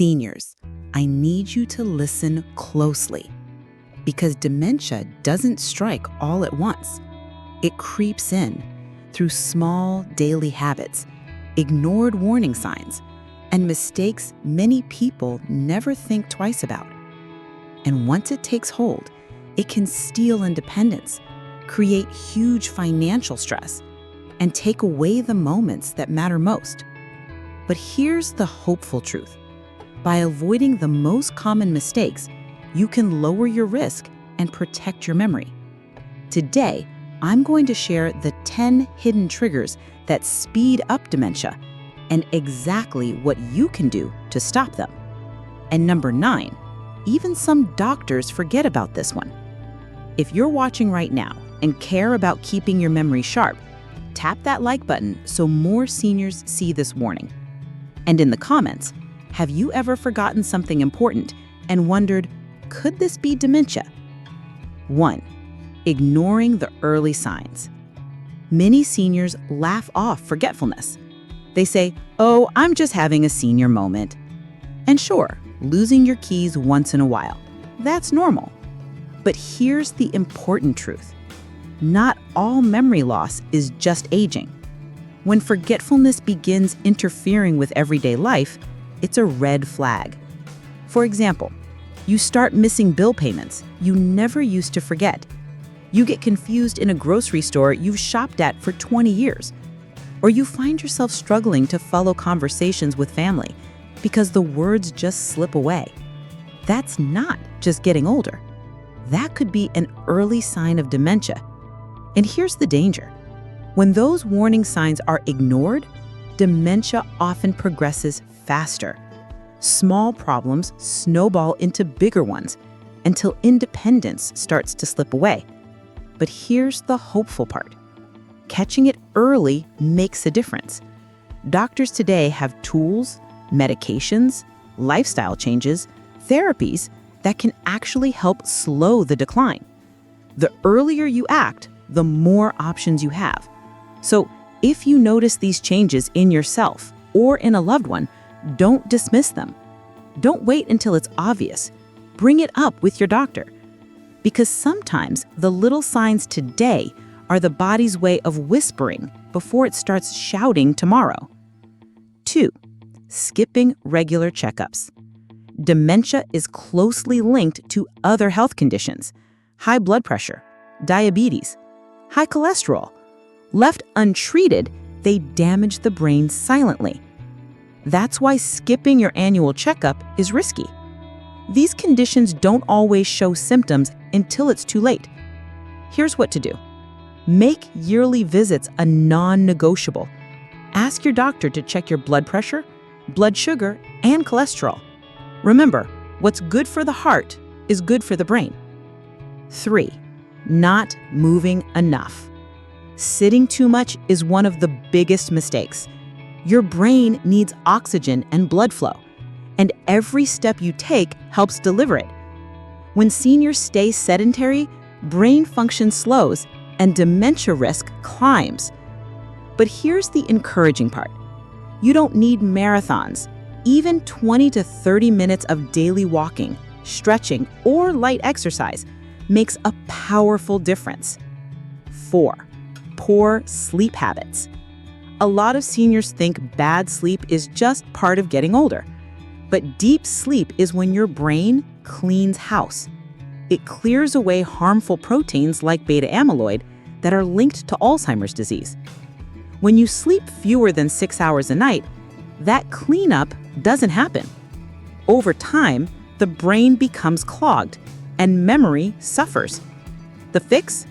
Seniors, I need you to listen closely because dementia doesn't strike all at once. It creeps in through small daily habits, ignored warning signs, and mistakes many people never think twice about. And once it takes hold, it can steal independence, create huge financial stress, and take away the moments that matter most. But here's the hopeful truth. By avoiding the most common mistakes, you can lower your risk and protect your memory. Today, I'm going to share the 10 hidden triggers that speed up dementia and exactly what you can do to stop them. And number 9, even some doctors forget about this one. If you're watching right now and care about keeping your memory sharp, tap that like button so more seniors see this warning. And in the comments, have you ever forgotten something important and wondered, could this be dementia? 1. Ignoring the early signs. Many seniors laugh off forgetfulness. They say, "Oh, I'm just having a senior moment." And sure, losing your keys once in a while, that's normal. But here's the important truth. Not all memory loss is just aging. When forgetfulness begins interfering with everyday life, it's a red flag. For example, you start missing bill payments you never used to forget. You get confused in a grocery store you've shopped at for 20 years. Or you find yourself struggling to follow conversations with family because the words just slip away. That's not just getting older. That could be an early sign of dementia. And here's the danger. When those warning signs are ignored, dementia often progresses faster. Small problems snowball into bigger ones until independence starts to slip away. But here's the hopeful part. Catching it early makes a difference. Doctors today have tools, medications, lifestyle changes, therapies that can actually help slow the decline. The earlier you act, the more options you have. So if you notice these changes in yourself or in a loved one, don't dismiss them. Don't wait until it's obvious. Bring it up with your doctor. Because sometimes the little signs today are the body's way of whispering before it starts shouting tomorrow. 2. Skipping regular checkups. Dementia is closely linked to other health conditions: high blood pressure, diabetes, high cholesterol. Left untreated, they damage the brain silently. That's why skipping your annual checkup is risky. These conditions don't always show symptoms until it's too late. Here's what to do. Make yearly visits a non-negotiable. Ask your doctor to check your blood pressure, blood sugar, and cholesterol. Remember, what's good for the heart is good for the brain. 3. Not moving enough. Sitting too much is one of the biggest mistakes. Your brain needs oxygen and blood flow, and every step you take helps deliver it. When seniors stay sedentary, brain function slows and dementia risk climbs. But here's the encouraging part. You don't need marathons. Even 20 to 30 minutes of daily walking, stretching, or light exercise makes a powerful difference. 4. Poor sleep habits. A lot of seniors think bad sleep is just part of getting older. But deep sleep is when your brain cleans house. It clears away harmful proteins like beta amyloid that are linked to Alzheimer's disease. When you sleep fewer than 6 hours a night, that cleanup doesn't happen. Over time, the brain becomes clogged and memory suffers. The fix?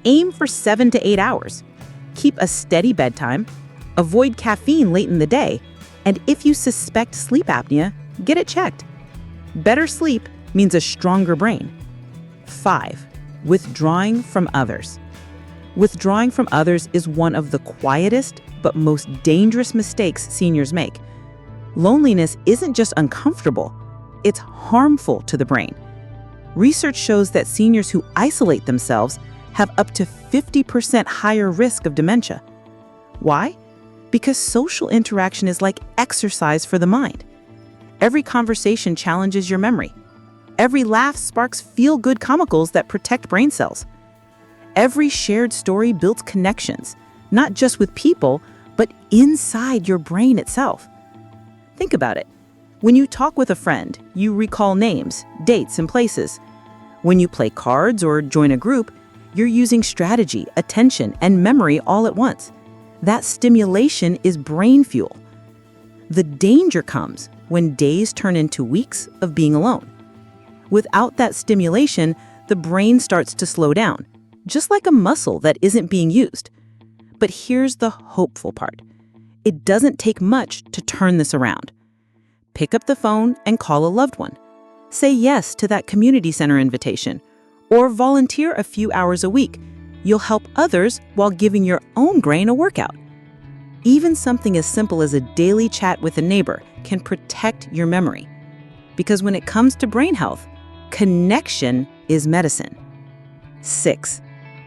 Aim for 7 to 8 hours. Keep a steady bedtime, avoid caffeine late in the day, and if you suspect sleep apnea, get it checked. Better sleep means a stronger brain. 5. Withdrawing from others. Withdrawing from others is one of the quietest but most dangerous mistakes seniors make. Loneliness isn't just uncomfortable, it's harmful to the brain. Research shows that seniors who isolate themselves have up to 50% higher risk of dementia. Why? Because social interaction is like exercise for the mind. Every conversation challenges your memory. Every laugh sparks feel-good chemicals that protect brain cells. Every shared story builds connections, not just with people, but inside your brain itself. Think about it. When you talk with a friend, you recall names, dates, and places. When you play cards or join a group, you're using strategy, attention, and memory all at once. That stimulation is brain fuel. The danger comes when days turn into weeks of being alone. Without that stimulation, the brain starts to slow down, just like a muscle that isn't being used. But here's the hopeful part. It doesn't take much to turn this around. Pick up the phone and call a loved one. Say yes to that community center invitation, or volunteer a few hours a week. You'll help others while giving your own brain a workout. Even something as simple as a daily chat with a neighbor can protect your memory. Because when it comes to brain health, connection is medicine. 6.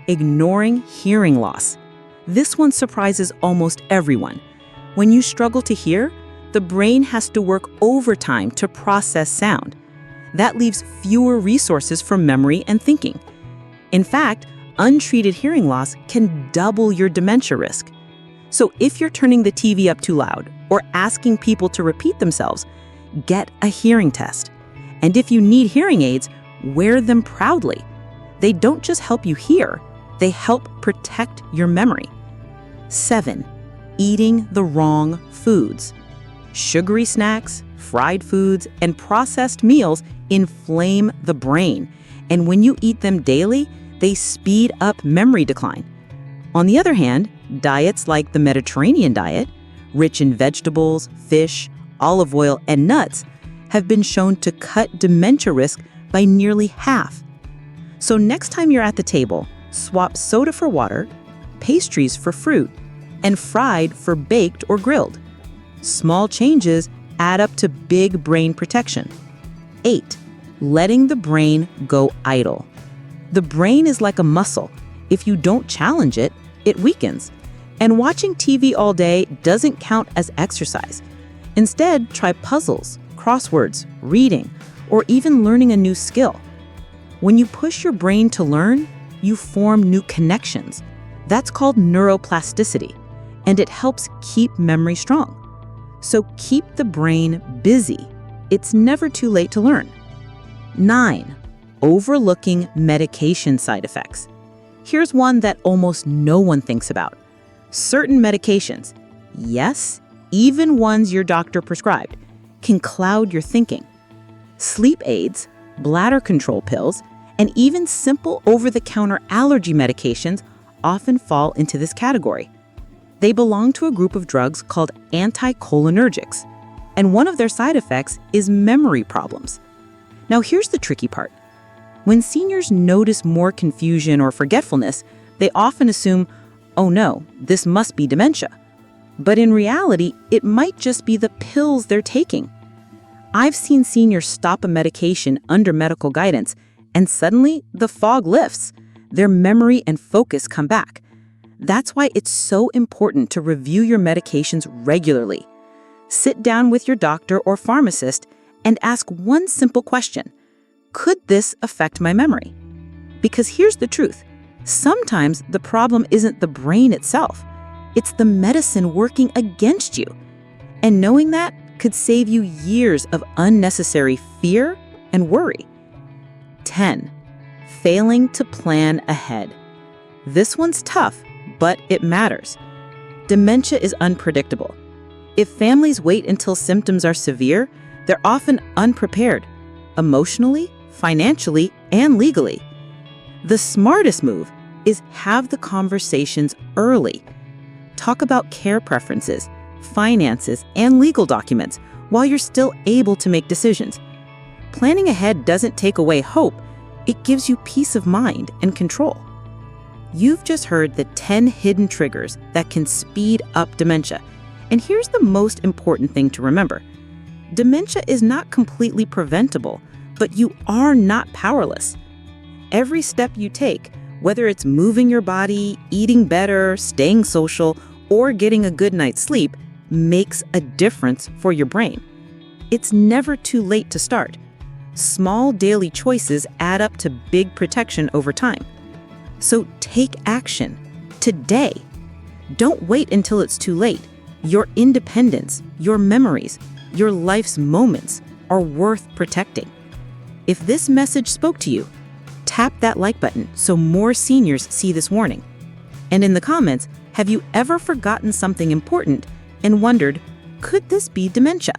Ignoring hearing loss. This one surprises almost everyone. When you struggle to hear, the brain has to work overtime to process sound. That leaves fewer resources for memory and thinking. In fact, untreated hearing loss can double your dementia risk. So if you're turning the TV up too loud or asking people to repeat themselves, get a hearing test. And if you need hearing aids, wear them proudly. They don't just help you hear, they help protect your memory. 7. Eating the wrong foods. Sugary snacks, fried foods, and processed meals inflame the brain. And when you eat them daily, they speed up memory decline. On the other hand, diets like the Mediterranean diet, rich in vegetables, fish, olive oil, and nuts, have been shown to cut dementia risk by nearly half. So next time you're at the table, swap soda for water, pastries for fruit, and fried for baked or grilled. Small changes add up to big brain protection. 8. Letting the brain go idle. The brain is like a muscle. If you don't challenge it, it weakens. And watching TV all day doesn't count as exercise. Instead, try puzzles, crosswords, reading, or even learning a new skill. When you push your brain to learn, you form new connections. That's called neuroplasticity, and it helps keep memory strong. So keep the brain busy. It's never too late to learn. 9. Overlooking medication side effects. Here's one that almost no one thinks about. Certain medications, yes, even ones your doctor prescribed, can cloud your thinking. Sleep aids, bladder control pills, and even simple over-the-counter allergy medications often fall into this category. They belong to a group of drugs called anticholinergics, and one of their side effects is memory problems. Now here's the tricky part. When seniors notice more confusion or forgetfulness, they often assume, oh no, this must be dementia. But in reality, it might just be the pills they're taking. I've seen seniors stop a medication under medical guidance, and suddenly the fog lifts. Their memory and focus come back. That's why it's so important to review your medications regularly. Sit down with your doctor or pharmacist and ask one simple question. Could this affect my memory? Because here's the truth. Sometimes the problem isn't the brain itself. It's the medicine working against you. And knowing that could save you years of unnecessary fear and worry. 10. Failing to plan ahead. This one's tough, but it matters. Dementia is unpredictable. If families wait until symptoms are severe, they're often unprepared, emotionally, financially, and legally. The smartest move is have the conversations early. Talk about care preferences, finances, and legal documents while you're still able to make decisions. Planning ahead doesn't take away hope, it gives you peace of mind and control. You've just heard the 10 hidden triggers that can speed up dementia. And here's the most important thing to remember. Dementia is not completely preventable, but you are not powerless. Every step you take, whether it's moving your body, eating better, staying social, or getting a good night's sleep, makes a difference for your brain. It's never too late to start. Small daily choices add up to big protection over time. So take action today. Don't wait until it's too late. Your independence, your memories, your life's moments are worth protecting. If this message spoke to you, tap that like button so more seniors see this warning. And in the comments, have you ever forgotten something important and wondered, could this be dementia?